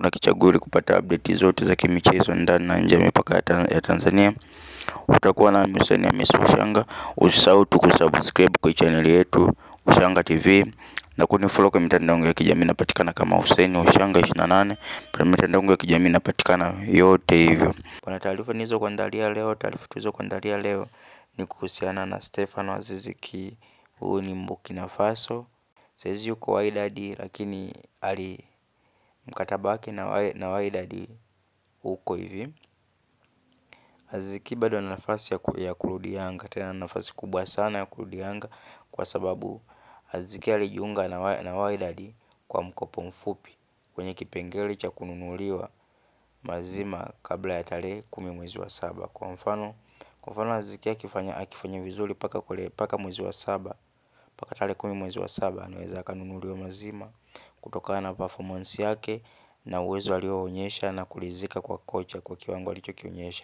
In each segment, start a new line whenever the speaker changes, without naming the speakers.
kuna kichaguo ili kupata update zote za kimichezo ndani na nje ya mipaka ya Tanzania. Utakuwa na Hussein Hamisi Ushanga. Usisahau tu kusubscribe kwa channel yetu Ushanga TV na kunifollow kwa mitandao yangu ya kijamii, napatikana kama Hussein Ushanga 28. Kwa mitandao yangu ya kijamii napatikana yote hivyo. Kuna taarifa tulizokuandalia leo ni kuhusiana na Stefano Aziz Ki. Huyu ni Burkina Faso. Saizi yuko Wydad, lakini mkataba wake na Wydad huko hivi. Aziz Ki bado ana nafasi ya kurudi Yanga, tena nafasi kubwa sana ya kurudi Yanga, kwa sababu Aziz Ki alijiunga na Wydad kwa mkopo mfupi kwenye kipengele cha kununuliwa mazima kabla ya tarehe 10 mwezi wa 7. Kwa mfano Aziz Ki akifanya vizuri paka mwezi wa 7, paka tarehe 10 mwezi wa 7, anaweza akanunuliwa mazima kutokana na performance yake na uwezo alioonyesha na kulizika kwa kocha kwa kiwango alichokionyesha.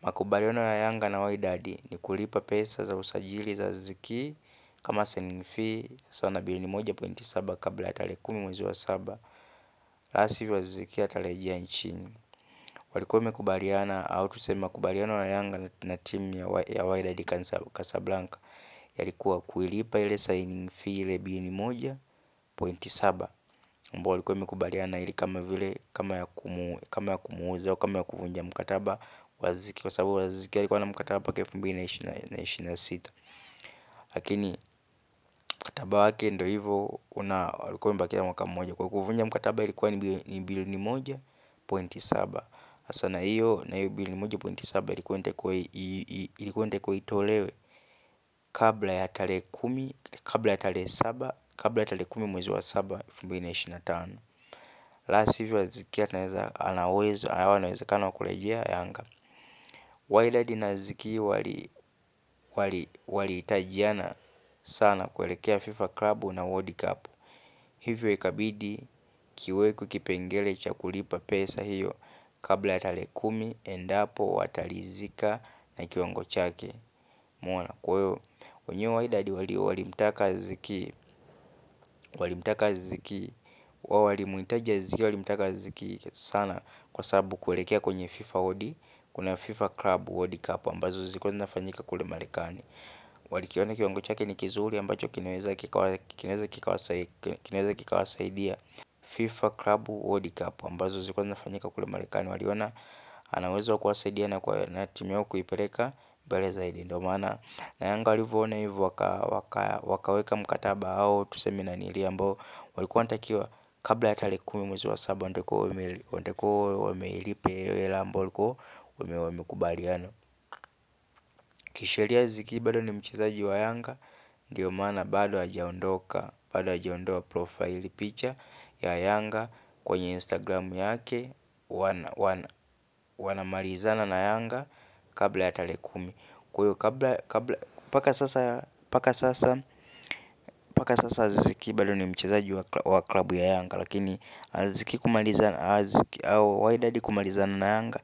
Makubaliano ya Yanga na Wydad ni kulipa pesa za usajili za Aziz Ki kama signing fee sawa na bilioni 1.7 kabla ya tarehe 10 mwezi wa 7. La sivyo Aziz Ki atarejea nchini. Walikuwa wamekubaliana, au tuseme makubaliano ya Yanga na timu ya Wydad Casablanca yalikuwa kuilipa ile signing fee ile bilioni 1.7 ambao walikuwa wamekubaliana, ili kama ya kumuuza au kama ya kuvunja mkataba wa Aziz Ki, kwa sababu Aziz Ki alikuwa na mkataba mpaka 2026. Lakini mkataba wake ndio hivyo alikuwa umebakia mwaka mmoja, kwa kuvunja mkataba ilikuwa ni bilioni 1.7. Sasa na hiyo bilioni 1.7 ilikuwa inatakiwa itolewe kabla ya tarehe 10, kabla ya tarehe 7, kabla ya tarehe 10 mwezi wa 7 2025. La sivyo Aziz Ki anawezekana kurejea Yanga. Wydad na Aziz Ki walihitajiana sana kuelekea FIFA Club na World Cup. Hivyo ikabidi kiwekwe kipengele cha kulipa pesa hiyo kabla ya tarehe 10 endapo watalizika na kiwango chake. Umeona? Kwa hiyo wenyewe Wydad walimtaka Aziz Ki. Wao walimhitaji Aziz Ki sana, kwa sababu kuelekea kwenye kuna FIFA Club World Cup ambazo zilikuwa zinafanyika kule Marekani. Walikiona kiwango chake ni kizuri ambacho kinaweza kikawasaidia FIFA Club World Cup ambazo zilikuwa zinafanyika kule Marekani. Waliona anaweza kuwasaidia na timu yao kuipeleka mbele zaidi. Ndio maana na Yanga walivyoona hivyo wakaweka mkataba, au tuseme ile ambao walikuwa wanatakiwa kabla ya tarehe 10 mwezi wa 7 ndio wameilipe hela ambayo walikuwa wamekubaliana. Kisheria Aziz Ki bado ni mchezaji wa Yanga, ndio maana bado hajaondoa profile picha ya Yanga kwenye Instagram yake. Wanamalizana na Yanga kabla ya tarehe 10. Kwa hiyo mpaka sasa Aziz Ki bado ni mchezaji wa klabu ya Yanga, lakini Aziz Ki au Wydad kumalizana na Yanga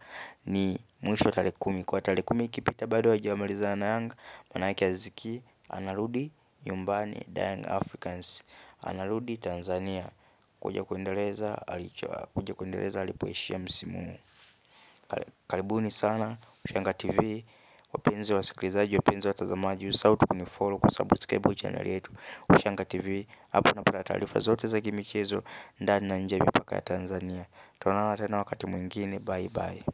ni mwisho tarehe 10. Kwa tarehe 10 ikipita bado hajamalizana na Yanga, maana yake Aziz Ki anarudi nyumbani Young Africans, anarudi Tanzania kuja kuendeleza alipoishia msimu huu. Karibuni sana Ushanga TV, wapenzi wasikilizaji, wapenzi watazamaji, usisahau kunifollow kwa subscribe channel yetu Ushanga TV. Hapo unapata taarifa zote za kimichezo ndani na nje ya mipaka ya Tanzania. Tutaonana tena wakati mwingine. Bye bye.